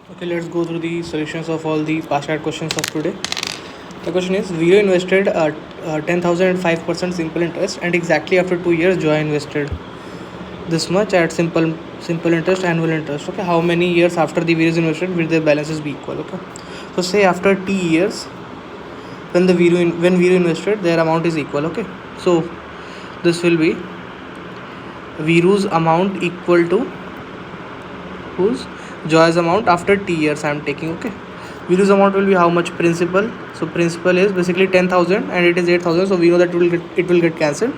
Okay, let's go through the solutions of all the past year questions of today. The question is Vero invested 10,000 at 5% simple interest, and exactly after 2 years, Joy invested this much at simple interest, annual interest. Okay, how many years after the Vero is invested will their balances be equal? Okay, so say after T years, when Vero invested, their amount is equal. Okay, so this will be Vero's amount equal to whose Joy's amount after T years I am taking. Okay, Vero's amount will be how much? Principal. So principal is basically 10,000 and it is 8,000, so we know that it will get cancelled,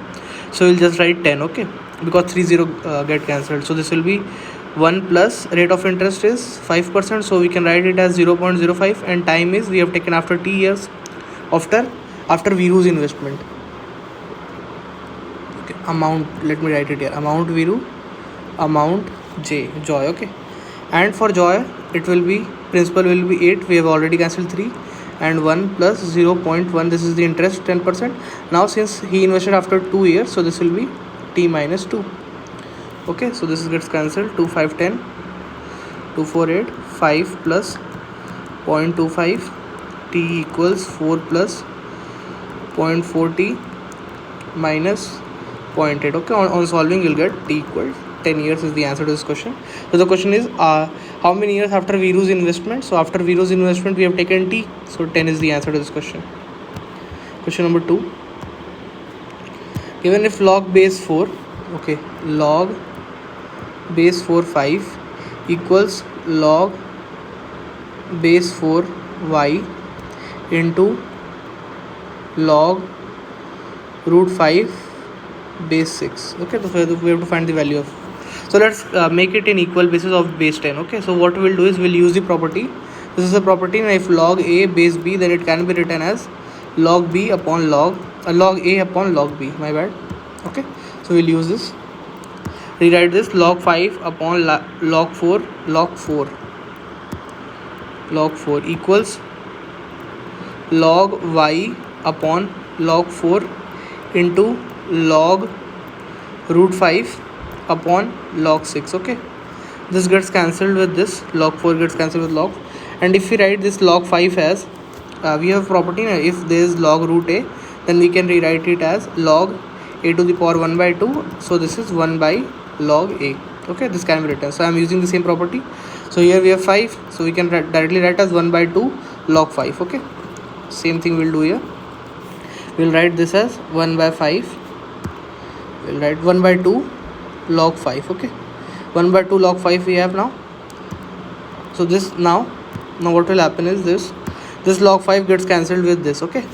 so we'll just write 10. Okay, because 30 get cancelled, so this will be 1 plus rate of interest is 5%, so we can write it as 0.05, and time is we have taken after T years after Vero's investment. Okay, amount, let me write it here, amount Vero, amount Joy. Okay, and for Joy it will be principal will be 8, we have already cancelled 3, and 1 plus 0.1, this is the interest 10%. Now since he invested after 2 years, so this will be T minus 2. Okay, so this gets cancelled. 2 5 10, 2 4 8, 5 plus 0.25, T equals 4 plus 0.40 minus 0.8. Okay, on solving you'll get T equal 10 years is the answer to this question. So the question is how many years after Vero's investment? So after Vero's investment we have taken T, so 10 is the answer to this question. Question number 2, even if log base 4, okay, log base 4 5 equals log base 4 y into log root 5 base 6. Okay, so we have to find the value of, so let's make it in equal basis of base 10. Okay, so what we'll do is we'll use the property, this is a property, and if log a base b, then it can be written as log b upon log a upon log b, my bad. Okay, so we'll use this, rewrite this, log 5 upon log 4 equals log y upon log 4 into log root 5 upon log 6. Okay, this gets cancelled with this, log 4 gets cancelled with log, and if we write this log 5 as we have property, if there is log root a, then we can rewrite it as log a to the power 1 by 2, so this is 1 by log a. Okay, this can be written, so I am using the same property. So here we have 5, so we can directly write as 1 by 2 log 5. Okay, same thing we'll do here, we'll write this as 1 by 5, we'll write 1 by 2 log 5. Okay, 1 by 2 log 5 we have now. So this now what will happen is this log 5 gets cancelled with this. Okay,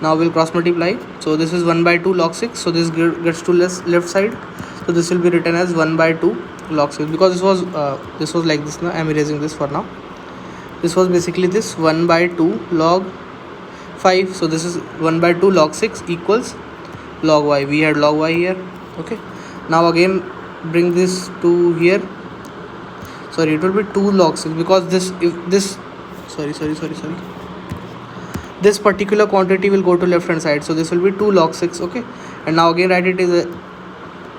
now we'll cross multiply, so this is 1 by 2 log 6, so this gets to left side, so this will be written as 1 by 2 log 6, because this was like this. Now I'm erasing this for now, this was basically this 1 by 2 log 5, so this is 1 by 2 log 6 equals log y, we had log y here. Okay, now again bring this to here, sorry, it will be 2 log 6, because this this particular quantity will go to left hand side, so this will be 2 log 6. Okay, and now again write it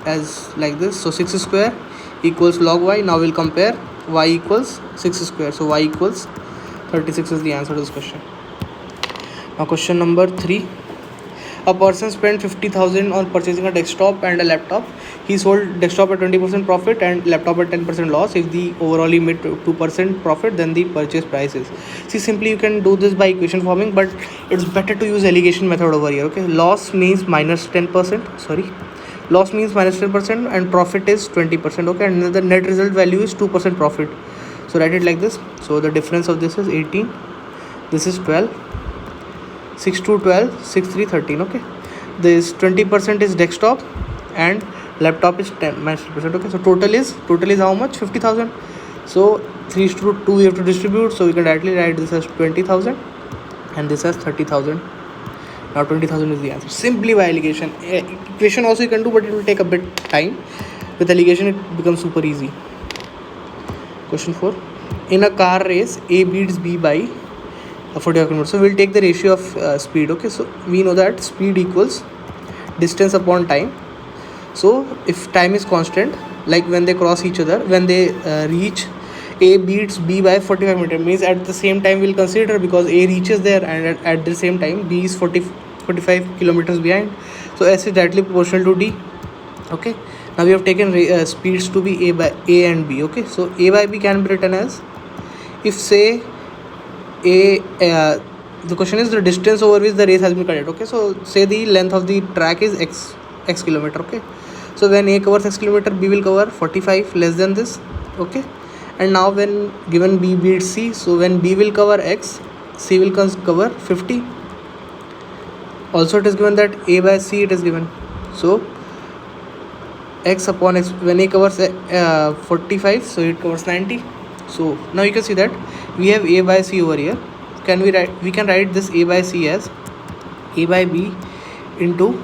as like this, so 6 square equals log y. Now we'll compare, y equals 6 square, so y equals 36 is the answer to this question. Now question number 3, a person spent 50,000 on purchasing a desktop and a laptop. He sold desktop at 20% profit and laptop at 10% loss. If the overall he made 2% profit, then the purchase price is. See, simply you can do this by equation forming, but it's better to use alligation method over here. Okay, loss means minus 10%. Sorry, loss means minus 10% and profit is 20%. Okay, and the net result value is 2% profit. So write it like this. So the difference of this is 18. This is 12. 6 to 12, 6 3 13. Okay, this 20% is desktop and laptop is 10%. Okay, so total is how much? 50,000. So 3 to 2 we have to distribute, so we can directly write this as 20,000 and this as 30,000. Now 20,000 is the answer, simply by alligation. Equation also you can do, but it will take a bit time. With alligation it becomes super easy. Question 4, in a car race A beats B by 45 km. So we'll take the ratio of speed. Okay, so we know that speed equals distance upon time. So if time is constant, like when they cross each other, when they reach A beats B by 45 meter, means at the same time we'll consider, because A reaches there and at the same time B is 45 kilometers behind, so S is directly proportional to D. Okay, now we have taken speeds to be A and B. Okay, so A by B can be written as, if say A, the question is the distance over which the race has been conducted. Okay, so say the length of the track is x kilometer. Okay, so when A covers x kilometer, B will cover 45 less than this. Okay, and now when given B beats C, so when B will cover x, C will cover 50. Also it is given that A by C it is given, so x upon x, when A covers 45, so it covers 90. So now you can see that we have A by C over here. We can write this A by C as A by B into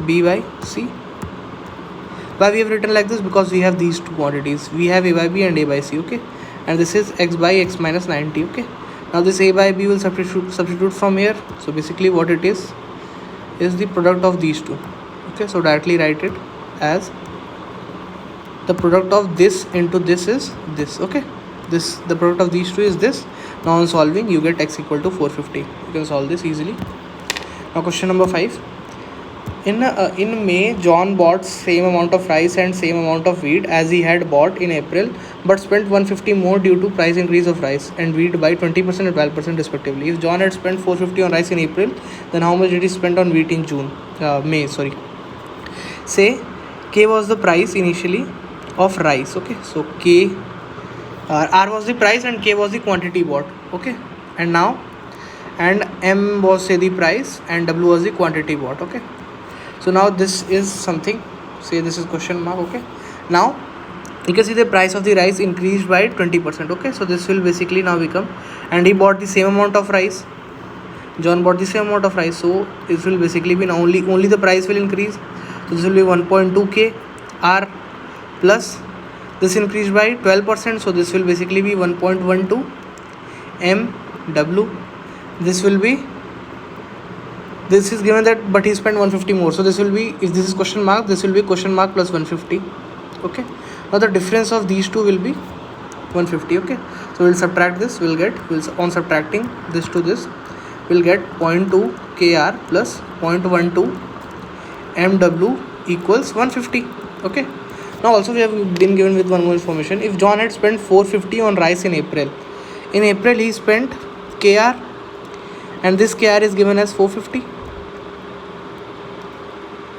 B by C. Why we have written like this? Because we have these two quantities, we have A by B and A by C. Okay, and this is x by x minus 90. Okay, now this A by B will substitute from here, so basically what it is the product of these two. Okay, so directly write it as the product of this into this is this. Okay, this, the product of these two is this. Now on solving you get x equal to 450. You can solve this easily. Now question number 5. In May, John bought same amount of rice and same amount of wheat as he had bought in April, but spent 150 more due to price increase of rice and wheat by 20% and 12% respectively. If John had spent 450 on rice in April, then how much did he spend on wheat in May? Say K was the price initially of rice. Okay, so K, R was the price and K was the quantity bought. Okay, and now, and M was say the price and W was the quantity bought. Okay, so now this is something, say this is question mark. Okay, now you can see the price of the rice increased by 20%. Okay, so this will basically now become, and he bought the same amount of rice, John bought the same amount of rice, so this will basically be only the price will increase, so this will be 1.2k R plus this increased by 12%, so this will basically be 1.12 M W. This will be, this is given that, but he spent 150 more, so this will be, if this is question mark, this will be question mark plus 150. Okay, now the difference of these two will be 150. Okay, so we'll subtract this, on subtracting this to this, we'll get 0.2 kr plus 0.12 mw equals 150. Okay, now also we have been given with one more information. If John had spent 450 on rice in April he spent kr, and this kr is given as 450.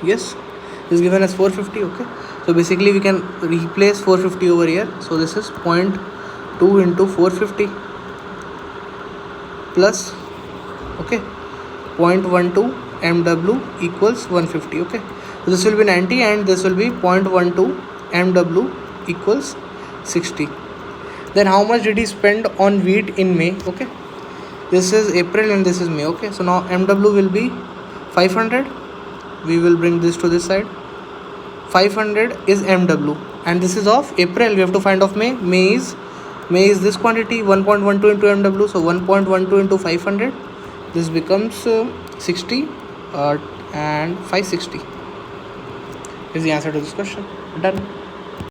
Yes, is given as 450. Okay, so basically we can replace 450 over here, so this is 0.2 into 450 plus, okay, 0.12 mw equals 150. Okay, so this will be 90 and this will be 0.12 mw equals 60. Then how much did he spend on wheat in May? Okay, this is April and this is May. Okay, so now mw will be 500. We will bring this to this side. 500 is mw and this is of April. We have to find of May. May is this quantity, 1.12 into mw, so 1.12 into 500, this becomes 60 and 560 is the answer to this question. Done.